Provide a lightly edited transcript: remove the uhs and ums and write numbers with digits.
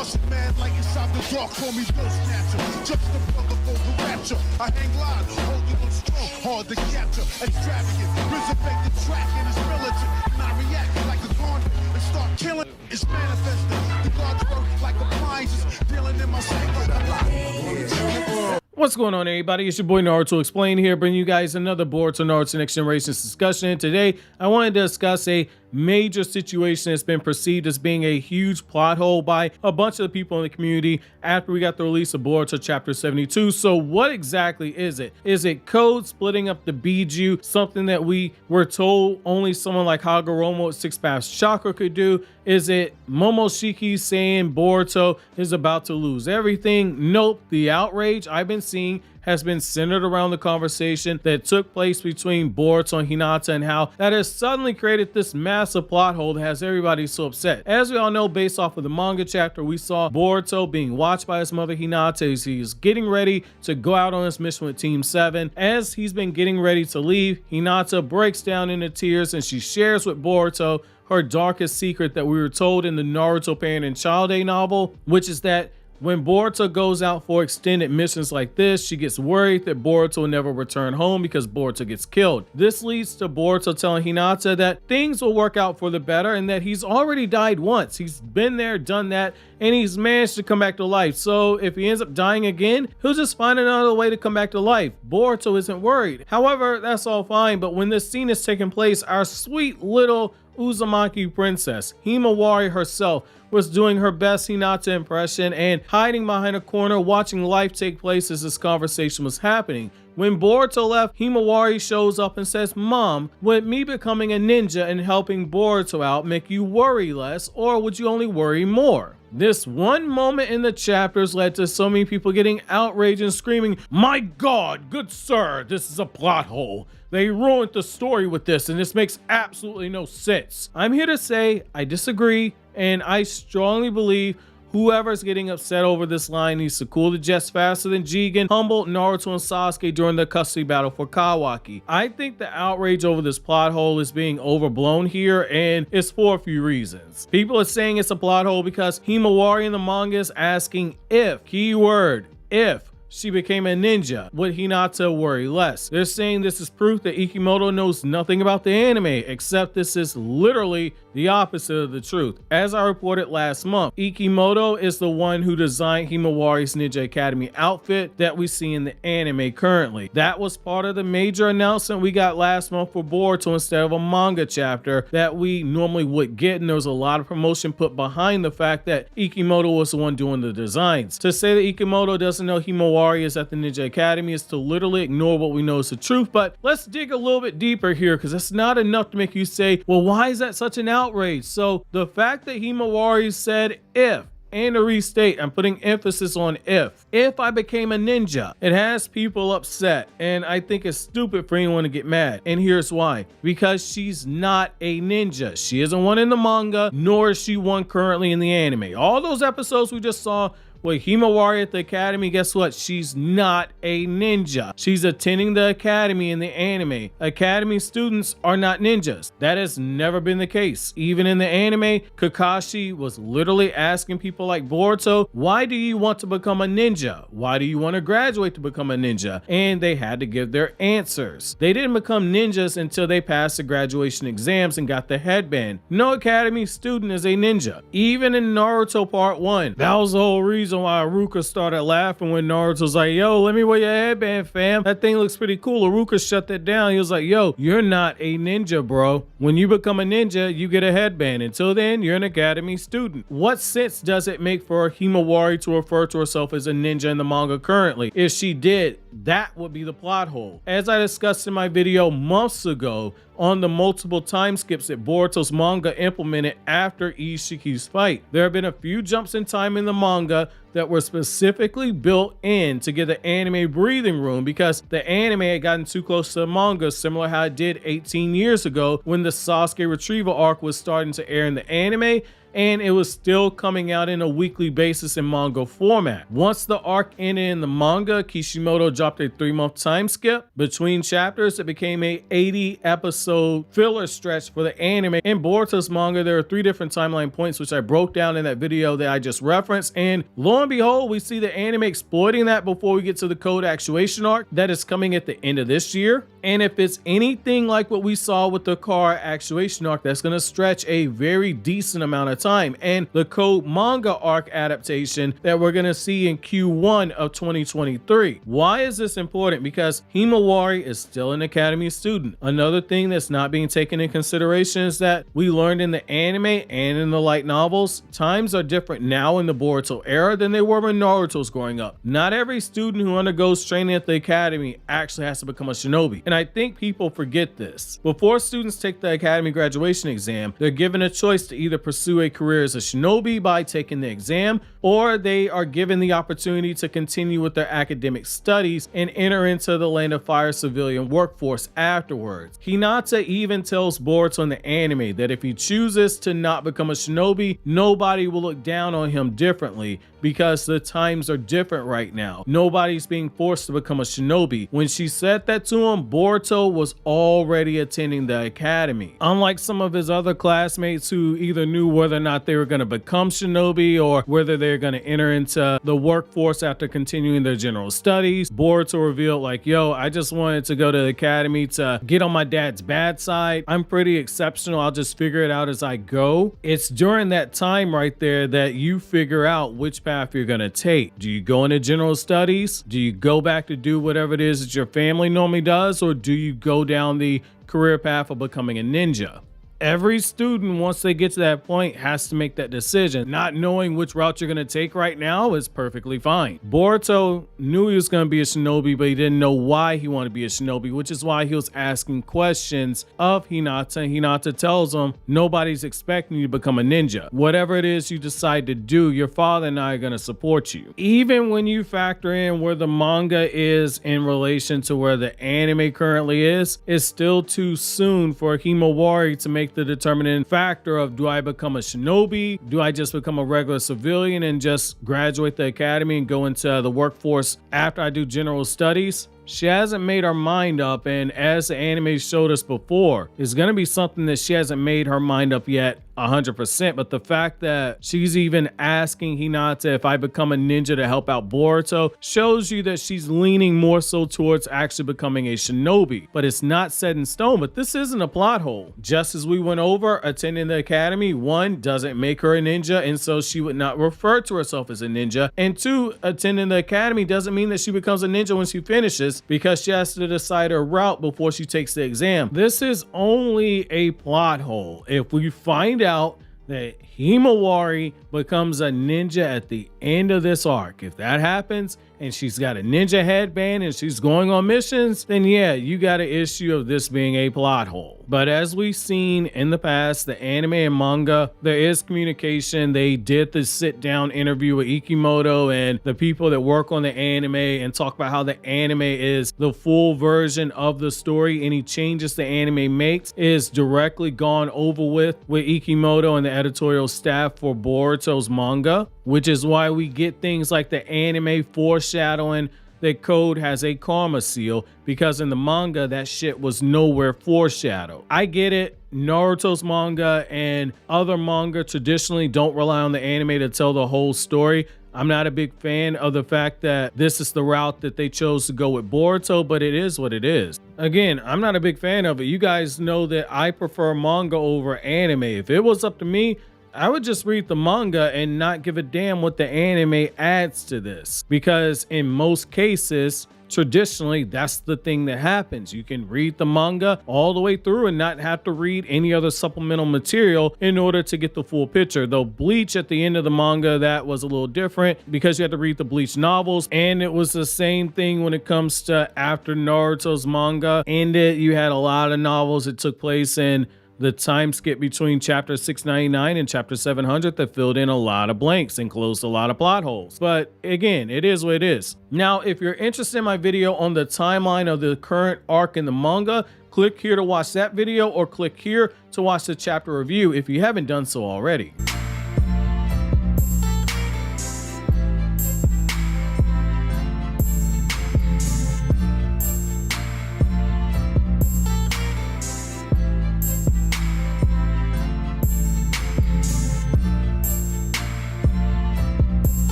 Bustin' mad like inside the dark, call me Bill Snatcher. Just the brother for the rapture. I hang live, holding on strong, hard to capture. Extravagant, resurrect the track and it's militant. And I react like a garden and start killing. It's manifesting. The God's work like appliances, dealing in my sight like a lot. What's going on, everybody? It's your boy Naruto Explain here, bringing you guys another Boruto Naruto Next Generations discussion. Today, I wanted to discuss a major situation that's been perceived as being a huge plot hole by a bunch of the people in the community after we got the release of Boruto Chapter 72. So what exactly is it? Is it code splitting up the Biju, something that we were told only someone like Hagoromo with Six Paths Chakra could do? Is it Momoshiki saying Boruto is about to lose everything? Nope. The outrage I've been seeing has been centered around the conversation that took place between Boruto and Hinata and how that has suddenly created this massive plot hole that has everybody so upset. As we all know, based off of the manga chapter, we saw Boruto being watched by his mother Hinata as he's getting ready to go out on his mission with Team 7. As he's been getting ready to leave, Hinata breaks down into tears and she shares with Boruto her darkest secret that we were told in the Naruto Parent and Child Day novel, which is that when Boruto goes out for extended missions like this, she gets worried that Boruto will never return home because Boruto gets killed. This leads to Boruto telling Hinata that things will work out for the better and that he's already died once. He's been there, done that, and he's managed to come back to life. So if he ends up dying again, he'll just find another way to come back to life. Boruto isn't worried. However, that's all fine, but when this scene is taking place, our sweet little Uzumaki princess, Himawari herself, was doing her best Hinata impression and hiding behind a corner watching life take place as this conversation was happening. When Boruto left, Himawari shows up and says, "Mom, would me becoming a ninja and helping Boruto out make you worry less, or would you only worry more?" This one moment in the chapters led to so many people getting outraged and screaming, "My God, good sir, this is a plot hole. They ruined the story with this and this makes absolutely no sense." I'm here to say I disagree, and I strongly believe whoever's getting upset over this line needs to cool the jets faster than Jigen humbled Naruto and Sasuke during the custody battle for Kawaki. I think the outrage over this plot hole is being overblown here, and it's for a few reasons. People are saying it's a plot hole because Himawari in the manga is asking if, keyword, if she became a ninja, would Hinata worry less? They're saying this is proof that Ikimoto knows nothing about the anime, except this is literally the opposite of the truth. As I reported last month, Ikimoto is the one who designed Himawari's Ninja Academy outfit that we see in the anime currently. That was part of the major announcement we got last month for Boruto instead of a manga chapter that we normally would get, and there was a lot of promotion put behind the fact that Ikimoto was the one doing the designs. To say that Ikimoto doesn't know Himawari is at the Ninja Academy is to literally ignore what we know is the truth. But let's dig a little bit deeper here, because it's not enough to make you say, well, why is that such an outrage? So the fact that Himawari said if, and to restate, I'm putting emphasis on if I became a ninja, it has people upset, and I think it's stupid for anyone to get mad. And here's why: because she's not a ninja. She isn't one in the manga, nor is she one currently in the anime. All those episodes we just saw with Himawari at the academy, guess what? She's not a ninja. She's attending the academy in the anime. Academy students are not ninjas. That has never been the case. Even in the anime, Kakashi was literally asking people like Boruto, why do you want to become a ninja? Why do you want to graduate to become a ninja? And they had to give their answers. They didn't become ninjas until they passed the graduation exams and got the headband. No academy student is a ninja. Even in Naruto Part 1, that was the whole reason why Iruka started laughing when Naruto's like, "Yo, let me wear your headband, fam. That thing looks pretty cool." Iruka shut that down. He was like, "Yo, you're not a ninja, bro. When you become a ninja, you get a headband. Until then, you're an academy student." What sense does it make for Himawari to refer to herself as a ninja in the manga currently? If she did, that would be the plot hole. As I discussed in my video months ago on the multiple time skips that Boruto's manga implemented after Ishiki's fight, there have been a few jumps in time in the manga that were specifically built in to give the anime breathing room, because the anime had gotten too close to the manga, similar how it did 18 years ago when the Sasuke retrieval arc was starting to air in the anime, and it was still coming out in a weekly basis in manga format. Once the arc ended in the manga, Kishimoto dropped a 3-month time skip between chapters. It became a 80 episode filler stretch for the anime. In Boruto's manga, there are 3 different timeline points, which I broke down in that video that I just referenced, and lo and behold, we see the anime exploiting that before we get to the code actuation arc that is coming at the end of this year. And if it's anything like what we saw with the car actuation arc, that's going to stretch a very decent amount of time. And the code manga arc adaptation that we're going to see in Q1 of 2023. Why is this important? Because Himawari is still an academy student. Another thing that's not being taken into consideration is that we learned in the anime and in the light novels, times are different now in the Boruto era than they were when Naruto was growing up. Not every student who undergoes training at the academy actually has to become a shinobi. And I think people forget this. Before students take the academy graduation exam, they're given a choice to either pursue a career as a shinobi by taking the exam, or they are given the opportunity to continue with their academic studies and enter into the Land of Fire civilian workforce afterwards. Hinata even tells Boruto in the anime that if he chooses to not become a shinobi, nobody will look down on him differently, because the times are different right now. Nobody's being forced to become a shinobi. When she said that to him, Boruto was already attending the academy. Unlike some of his other classmates who either knew whether or not they were going to become shinobi or whether they're going to enter into the workforce after continuing their general studies, Boruto revealed like, yo, I just wanted to go to the academy to get on my dad's bad side. I'm pretty exceptional. I'll just figure it out as I go. It's during that time right there that you figure out which path you're going to take. Do you go into general studies? Do you go back to do whatever it is that your family normally does? Or do you go down the career path of becoming a ninja? Every student, once they get to that point, has to make that decision. Not knowing which route you're going to take right now is perfectly fine. Boruto knew he was going to be a shinobi, but he didn't know why he wanted to be a shinobi, which is why he was asking questions of Hinata. And Hinata tells him, nobody's expecting you to become a ninja. Whatever it is you decide to do, your father and I are going to support you. Even when you factor in where the manga is in relation to where the anime currently is, it's still too soon for Himawari to make the determining factor of, do I become a shinobi? Do I just become a regular civilian and just graduate the academy and go into the workforce after I do general studies? She hasn't made her mind up, and as the anime showed us before, it's going to be something that she hasn't made her mind up yet 100%, but the fact that she's even asking Hinata if I become a ninja to help out Boruto shows you that she's leaning more so towards actually becoming a shinobi, but it's not set in stone. But this isn't a plot hole. Just as we went over, attending the academy, 1, doesn't make her a ninja, and so she would not refer to herself as a ninja, and 2, attending the academy doesn't mean that she becomes a ninja when she finishes, because she has to decide her route before she takes the exam. This is only a plot hole. If we find out that Himawari becomes a ninja at the end of this arc, if that happens and she's got a ninja headband and she's going on missions, then yeah, you got an issue of this being a plot hole. But as we've seen in the past, the anime and manga, there is communication. They did the sit down interview with Ikimoto and the people that work on the anime and talk about how the anime is the full version of the story. Any changes the anime makes is directly gone over with Ikimoto and the editorial staff for Boruto's manga, which is why we get things like the anime foreshadowing that Code has a karma seal, because in the manga that shit was nowhere foreshadowed. I get it. Naruto's manga and other manga traditionally don't rely on the anime to tell the whole story. I'm not a big fan of the fact that this is the route that they chose to go with Boruto, but it is what it is. Again, I'm not a big fan of it. You guys know that I prefer manga over anime. If it was up to me, I would just read the manga and not give a damn what the anime adds to this, because in most cases, traditionally, that's the thing that happens. You can read the manga all the way through and not have to read any other supplemental material in order to get the full picture. Though Bleach at the end of the manga, that was a little different because you had to read the Bleach novels, and it was the same thing when it comes to after Naruto's manga ended. You had a lot of novels that took place in the time skip between chapter 699 and chapter 700 that filled in a lot of blanks and closed a lot of plot holes. But again, it is what it is. Now, if you're interested in my video on the timeline of the current arc in the manga, click here to watch that video, or click here to watch the chapter review if you haven't done so already.